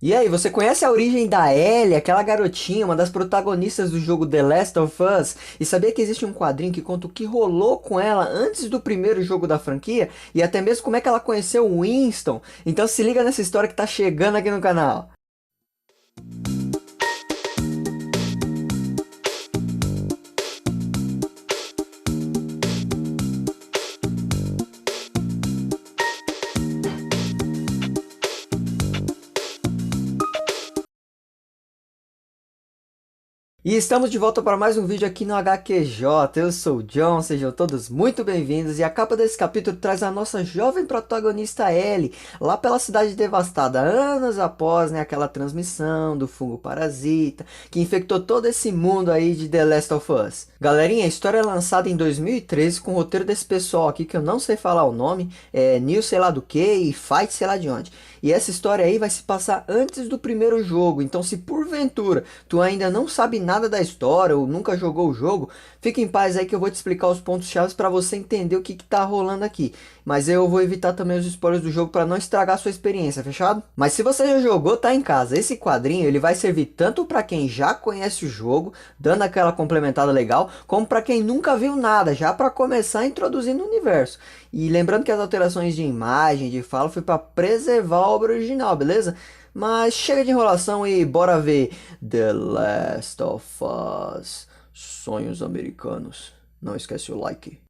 E aí, você conhece a origem da Ellie, aquela garotinha, uma das protagonistas do jogo The Last of Us? E sabia que existe um quadrinho que conta o que rolou com ela antes do primeiro jogo da franquia? E até mesmo como é que ela conheceu o Winston? Então se liga nessa história que tá chegando aqui no canal. E estamos de volta para mais um vídeo aqui no HQJ. Eu sou o John, sejam todos muito bem-vindos. E a capa desse capítulo traz a nossa jovem protagonista Ellie, lá pela cidade devastada, anos após, né, aquela transmissão do fungo parasita, que infectou todo esse mundo aí de The Last of Us. Galerinha, a história é lançada em 2013 com o roteiro desse pessoal aqui, que eu não sei falar o nome, Neil sei lá do que e Fight sei lá de onde. E essa história aí vai se passar antes do primeiro jogo, então se porventura tu ainda não sabe nada da história ou nunca jogou o jogo, fica em paz aí que eu vou te explicar os pontos chaves para você entender o que tá rolando aqui. Mas eu vou evitar também os spoilers do jogo para não estragar a sua experiência, fechado? Mas se você já jogou, tá em casa. Esse quadrinho ele vai servir tanto para quem já conhece o jogo, dando aquela complementada legal, como para quem nunca viu nada, já para começar introduzindo o universo. E lembrando que as alterações de imagem, de fala, foi para preservar a obra original, beleza? Mas chega de enrolação e bora ver The Last of Us. Sonhos americanos. Não esquece o like.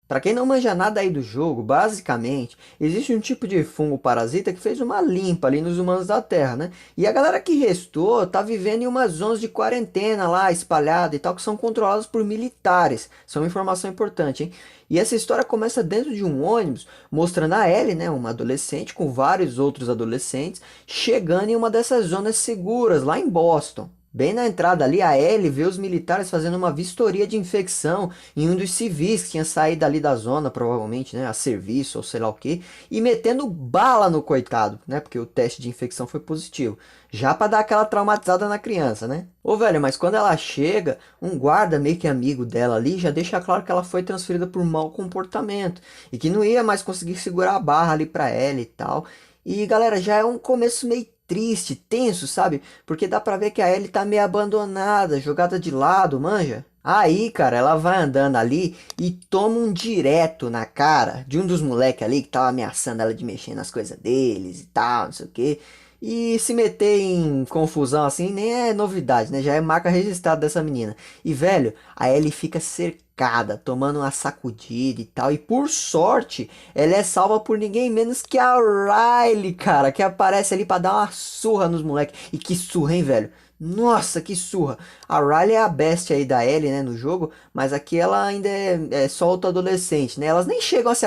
Para quem não manja nada aí do jogo, basicamente, existe um tipo de fungo parasita que fez uma limpa ali nos humanos da Terra, né? E a galera que restou tá vivendo em umas zonas de quarentena lá, espalhada e tal, que são controladas por militares. Isso é uma informação importante, hein? E essa história começa dentro de um ônibus, mostrando a Ellie, né, uma adolescente, com vários outros adolescentes, chegando em uma dessas zonas seguras, lá em Boston. Bem na entrada ali, a Ellie vê os militares fazendo uma vistoria de infecção em um dos civis que tinha saído ali da zona, provavelmente, né, a serviço ou sei lá o que, e metendo bala no coitado, né, porque o teste de infecção foi positivo. Já para dar aquela traumatizada na criança, né? Ô velho, mas quando ela chega, um guarda meio que amigo dela ali já deixa claro que ela foi transferida por mau comportamento e que não ia mais conseguir segurar a barra ali pra ela e tal. E galera, já é um começo meio triste, tenso, sabe? Porque dá pra ver que a Ellie tá meio abandonada, jogada de lado, manja? Aí, cara, ela vai andando ali e toma um direto na cara de um dos moleques ali que tava ameaçando ela de mexer nas coisas deles e tal, não sei o que. E se meter em confusão assim nem é novidade, né? Já é marca registrada dessa menina. E velho, a Ellie fica cercada, tomando uma sacudida e tal. E por sorte, ela é salva por ninguém menos que a Riley, cara, que aparece ali pra dar uma surra nos moleques. E que surra, hein, velho? Nossa, que surra! A Riley é a bestia aí da Ellie, né, no jogo, mas aqui ela ainda é só outra adolescente, né? Elas nem chegam a se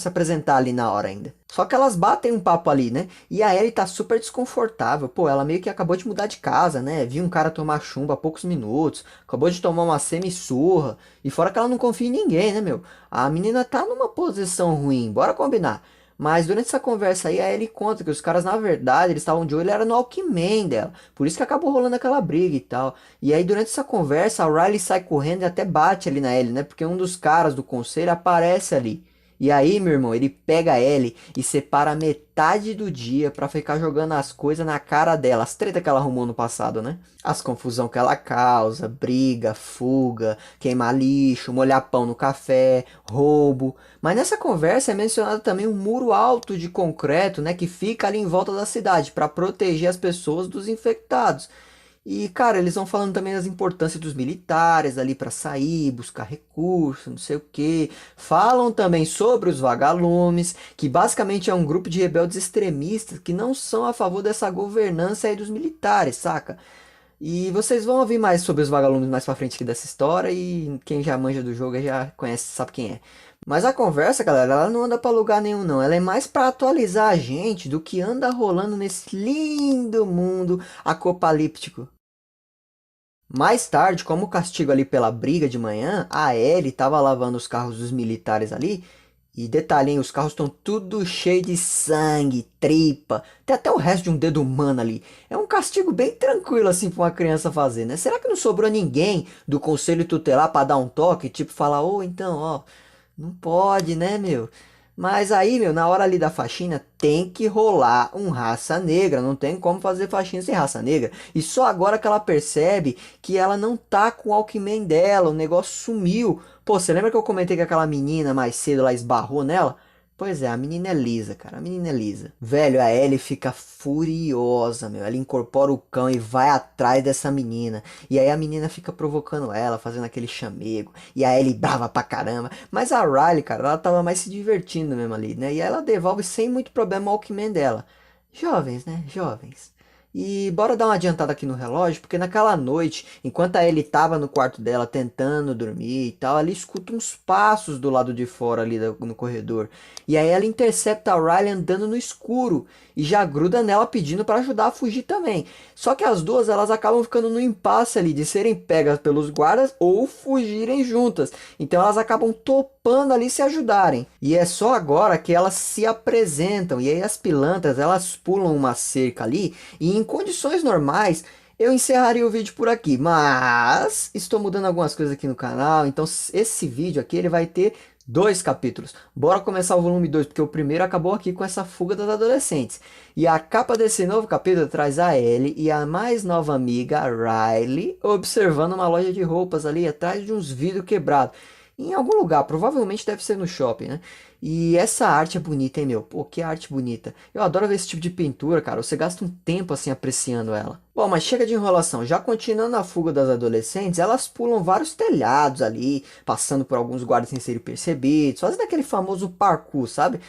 apresentar ali na hora ainda. Só que elas batem um papo ali, né? E a Ellie tá super desconfortável. Pô, ela meio que acabou de mudar de casa, né? Viu um cara tomar chumbo há poucos minutos, acabou de tomar uma semi-surra. E fora que ela não confia em ninguém, né, meu? A menina tá numa posição ruim, bora combinar. Mas durante essa conversa aí, a Ellie conta que os caras, na verdade, eles estavam de olho, era no Walkman dela. Por isso que acabou rolando aquela briga e tal. E aí, durante essa conversa, a Riley sai correndo e até bate ali na Ellie, né? Porque um dos caras do conselho aparece ali. E aí, meu irmão, ele pega a Ellie e separa metade do dia pra ficar jogando as coisas na cara dela. As treta que ela arrumou no passado, né? As confusão que ela causa, briga, fuga, queimar lixo, molhar pão no café, roubo. Mas nessa conversa é mencionado também um muro alto de concreto, né, que fica ali em volta da cidade para proteger as pessoas dos infectados. E, cara, eles vão falando também das importâncias dos militares ali para sair, buscar recursos, não sei o que. Falam também sobre os vagalumes, que basicamente é um grupo de rebeldes extremistas que não são a favor dessa governança aí dos militares, saca? E vocês vão ouvir mais sobre os vagalumes mais pra frente aqui dessa história e quem já manja do jogo aí já conhece, sabe quem é. Mas a conversa, galera, ela não anda pra lugar nenhum não, ela é mais pra atualizar a gente do que anda rolando nesse lindo mundo apocalíptico. Mais tarde, como castigo ali pela briga de manhã, a Ellie estava lavando os carros dos militares ali. E detalhe, hein, os carros estão tudo cheio de sangue, tripa, tem até o resto de um dedo humano ali. É um castigo bem tranquilo assim para uma criança fazer, né? Será que não sobrou ninguém do conselho tutelar para dar um toque, tipo falar, ô, então, ó, não pode, né, meu? Mas aí, meu, na hora ali da faxina tem que rolar um raça negra, não tem como fazer faxina sem raça negra. E só agora que ela percebe que ela não tá com o Walkman dela, o negócio sumiu. Pô, você lembra que eu comentei que aquela menina mais cedo lá esbarrou nela? Pois é, a menina é lisa, cara, a menina é lisa. Velho, a Ellie fica furiosa, meu. Ela incorpora o cão e vai atrás dessa menina. E aí a menina fica provocando ela, fazendo aquele chamego. E a Ellie brava pra caramba. Mas a Riley, cara, ela tava mais se divertindo mesmo ali, né? E aí ela devolve sem muito problema o Walkman dela. Jovens, né? Jovens. E bora dar uma adiantada aqui no relógio, porque naquela noite, enquanto a Ellie tava no quarto dela tentando dormir e tal, ela escuta uns passos do lado de fora ali no corredor. E aí ela intercepta a Riley andando no escuro e já gruda nela pedindo para ajudar a fugir também. Só que as duas elas acabam ficando no impasse ali de serem pegas pelos guardas ou fugirem juntas. Então elas acabam topando ali se ajudarem. E é só agora que elas se apresentam. E aí as pilantras elas pulam uma cerca ali e em condições normais eu encerraria o vídeo por aqui, mas estou mudando algumas coisas aqui no canal, então esse vídeo aqui ele vai ter dois capítulos. Bora começar o volume 2 porque o primeiro acabou aqui com essa fuga das adolescentes. E a capa desse novo capítulo traz a Ellie e a mais nova amiga, a Riley, observando uma loja de roupas ali atrás de uns vidros quebrados. Em algum lugar, provavelmente deve ser no shopping, né? E essa arte é bonita, hein, meu? Pô, que arte bonita. Eu adoro ver esse tipo de pintura, cara. Você gasta um tempo assim apreciando ela. Bom, mas chega de enrolação. Já continuando a fuga das adolescentes, elas pulam vários telhados ali, passando por alguns guardas sem serem percebidos, fazendo aquele famoso parkour, sabe?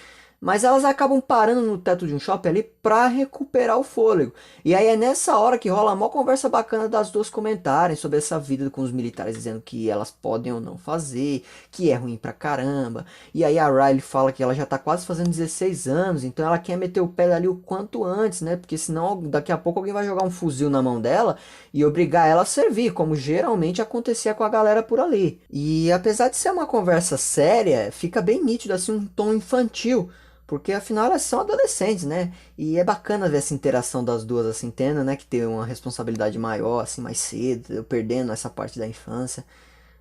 Mas elas acabam parando no teto de um shopping ali pra recuperar o fôlego. E aí é nessa hora que rola uma conversa bacana das duas comentarem sobre essa vida com os militares, dizendo que elas podem ou não fazer, que é ruim pra caramba. E aí a Riley fala que ela já tá quase fazendo 16 anos, então ela quer meter o pé ali o quanto antes, né? Porque senão daqui a pouco alguém vai jogar um fuzil na mão dela e obrigar ela a servir, como geralmente acontecia com a galera por ali. E apesar de ser uma conversa séria, fica bem nítido assim um tom infantil. Porque afinal elas são adolescentes, né? E é bacana ver essa interação das duas, assim, tendo, né, que ter uma responsabilidade maior, assim, mais cedo, eu perdendo essa parte da infância.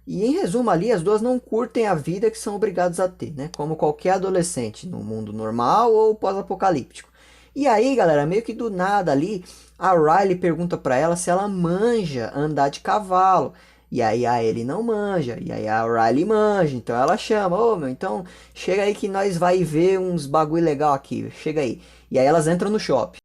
E em resumo ali, as duas não curtem a vida que são obrigados a ter, né? Como qualquer adolescente, no mundo normal ou pós-apocalíptico. E aí, galera, meio que do nada ali, a Riley pergunta pra ela se ela manja andar de cavalo. E aí a Ellie não manja, e aí a Riley manja, então ela chama, ô meu, então chega aí que nós vai ver uns bagulho legal aqui, chega aí. E aí elas entram no shopping.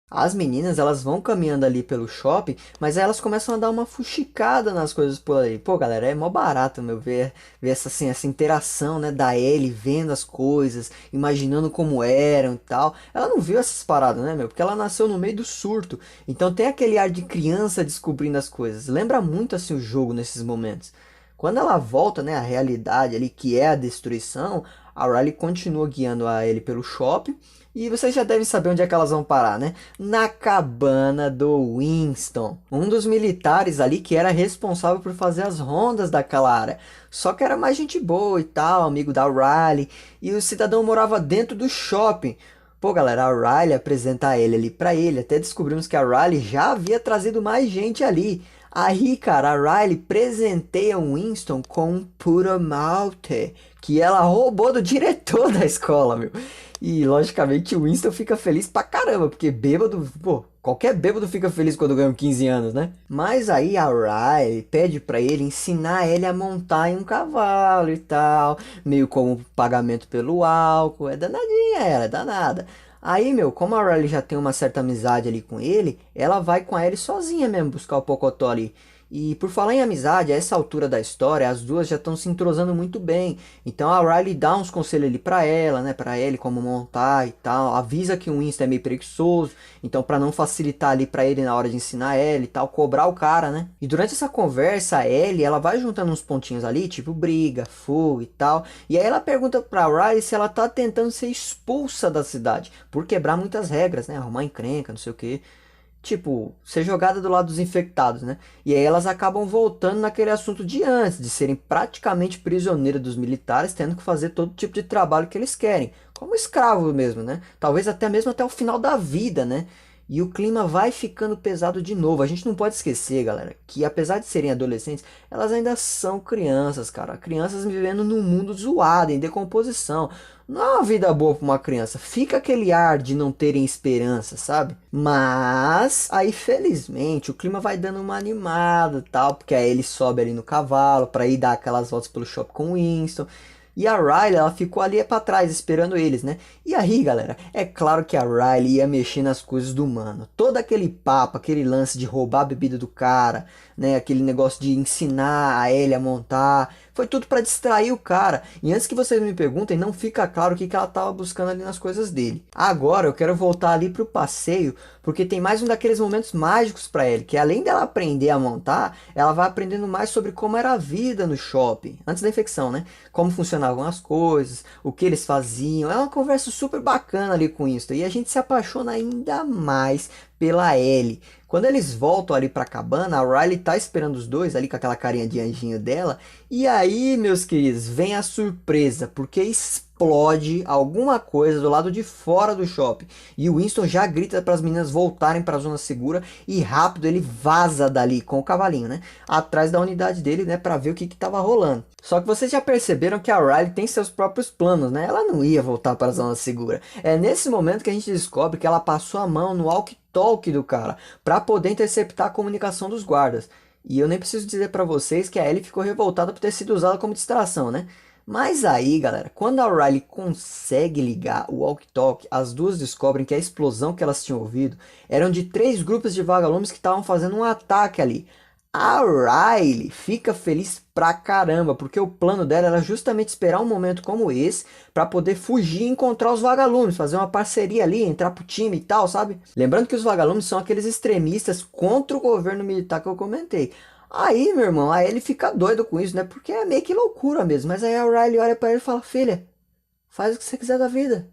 As meninas, elas vão caminhando ali pelo shopping, mas aí elas começam a dar uma fuxicada nas coisas por ali. Pô, galera, é mó barato, meu, ver essa, assim, essa interação, né, da Ellie vendo as coisas, imaginando como eram e tal. Ela não viu essas paradas, né, meu, porque ela nasceu no meio do surto. Então tem aquele ar de criança descobrindo as coisas. Lembra muito, assim, o jogo nesses momentos. Quando ela volta, né, à realidade ali, que é a destruição, a Riley continua guiando a Ellie pelo shopping. E vocês já devem saber onde é que elas vão parar, né? Na cabana do Winston. Um dos militares ali que era responsável por fazer as rondas daquela área. Só que era mais gente boa e tal, amigo da Riley. E o cidadão morava dentro do shopping. Pô, galera, a Riley apresenta ele ali pra ele. Até descobrimos que a Riley já havia trazido mais gente ali. Aí, cara, a Riley presenteia o Winston com um puro malte, que ela roubou do diretor da escola, meu. E, logicamente, o Winston fica feliz pra caramba, porque bêbado, pô, qualquer bêbado fica feliz quando ganha 15 anos, né? Mas aí a Riley pede pra ele ensinar ele a montar em um cavalo e tal, meio como pagamento pelo álcool. É danadinha ela, é danada. Aí, meu, como a Riley já tem uma certa amizade ali com ele, ela vai com a Ellie sozinha mesmo buscar o Pocotó ali. E por falar em amizade, a essa altura da história, as duas já estão se entrosando muito bem. Então a Riley dá uns conselhos ali pra ela, né, pra ele como montar e tal. Avisa que o Winston é meio preguiçoso, então pra não facilitar ali pra ele na hora de ensinar ela e tal, cobrar o cara, né? E durante essa conversa, a Ellie, ela vai juntando uns pontinhos ali, tipo briga, fogo e tal. E aí ela pergunta pra Riley se ela tá tentando ser expulsa da cidade, por quebrar muitas regras, né, arrumar encrenca, não sei o que, tipo, ser jogada do lado dos infectados, né? E aí elas acabam voltando naquele assunto de antes, de serem praticamente prisioneiras dos militares, tendo que fazer todo tipo de trabalho que eles querem, como escravo mesmo, né? Talvez até mesmo até o final da vida, né? E o clima vai ficando pesado de novo. A gente não pode esquecer, galera, que apesar de serem adolescentes, elas ainda são crianças, cara. Crianças vivendo num mundo zoado, em decomposição. Não é uma vida boa para uma criança. Fica aquele ar de não terem esperança, sabe? Mas aí, felizmente, o clima vai dando uma animada, e tal, porque aí ele sobe ali no cavalo para ir dar aquelas voltas pelo shopping com o Winston. E a Riley, ela ficou ali para trás esperando eles, né? E aí, galera, é claro que a Riley ia mexer nas coisas do mano. Todo aquele papo, aquele lance de roubar a bebida do cara, né? Aquele negócio de ensinar a Ellie a montar, foi tudo para distrair o cara. E antes que vocês me perguntem, não fica claro o que ela tava buscando ali nas coisas dele. Agora eu quero voltar ali pro passeio, porque tem mais um daqueles momentos mágicos para ele, que além dela aprender a montar, ela vai aprendendo mais sobre como era a vida no shopping, antes da infecção, né? Como funcionavam as coisas, o que eles faziam. É uma conversa super bacana ali com isso. E a gente se apaixona ainda mais pela Ellie. Quando eles voltam ali pra cabana, a Riley tá esperando os dois ali com aquela carinha de anjinho dela. E aí, meus queridos, vem a surpresa, porque explode alguma coisa do lado de fora do shopping. E o Winston já grita para as meninas voltarem para a zona segura e rápido ele vaza dali com o cavalinho, né? Atrás da unidade dele, né, para ver o que tava rolando. Só que vocês já perceberam que a Riley tem seus próprios planos, né? Ela não ia voltar para a zona segura. É nesse momento que a gente descobre que ela passou a mão no walkie-talkie do cara para poder interceptar a comunicação dos guardas. E eu nem preciso dizer para vocês que a Ellie ficou revoltada por ter sido usada como distração, né? Mas aí, galera, quando a Riley consegue ligar o walkie-talkie, as duas descobrem que a explosão que elas tinham ouvido eram de 3 grupos de vagalumes que estavam fazendo um ataque ali. A Riley fica feliz pra caramba, porque o plano dela era justamente esperar um momento como esse para poder fugir e encontrar os vagalumes, fazer uma parceria ali, entrar pro time e tal, sabe? Lembrando que os vagalumes são aqueles extremistas contra o governo militar que eu comentei. Aí, meu irmão, aí ele fica doido com isso, né? Porque é meio que loucura mesmo. Mas aí a Riley olha pra ele e fala: Filha, faz o que você quiser da vida.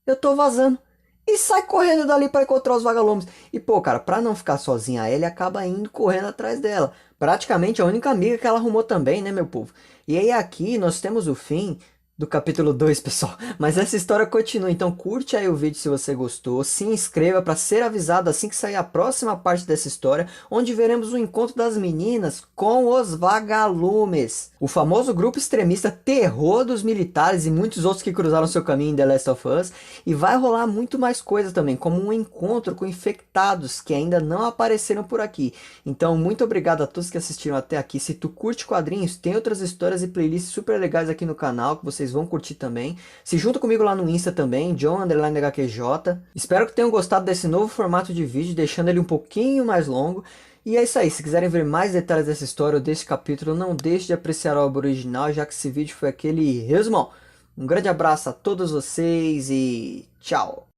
Eu tô vazando. E sai correndo dali pra encontrar os vagalumes. E pô, cara, pra não ficar sozinha, ele acaba indo correndo atrás dela. Praticamente a única amiga que ela arrumou também, né, meu povo? E aí aqui nós temos o fim do capítulo 2, pessoal. Mas essa história continua, então curte aí o vídeo se você gostou, se inscreva para ser avisado assim que sair a próxima parte dessa história, onde veremos o encontro das meninas com os vagalumes. O famoso grupo extremista terror dos militares e muitos outros que cruzaram seu caminho em The Last of Us. E vai rolar muito mais coisa também, como um encontro com infectados que ainda não apareceram por aqui. Então muito obrigado a todos que assistiram até aqui. Se tu curte quadrinhos, tem outras histórias e playlists super legais aqui no canal que vocês vão curtir também. Se junta comigo lá no Insta também, John_HQJ. Espero que tenham gostado desse novo formato de vídeo, deixando ele um pouquinho mais longo. E é isso aí, se quiserem ver mais detalhes dessa história ou desse capítulo, não deixe de apreciar a obra original, já que esse vídeo foi aquele resumão. Um grande abraço a todos vocês e tchau!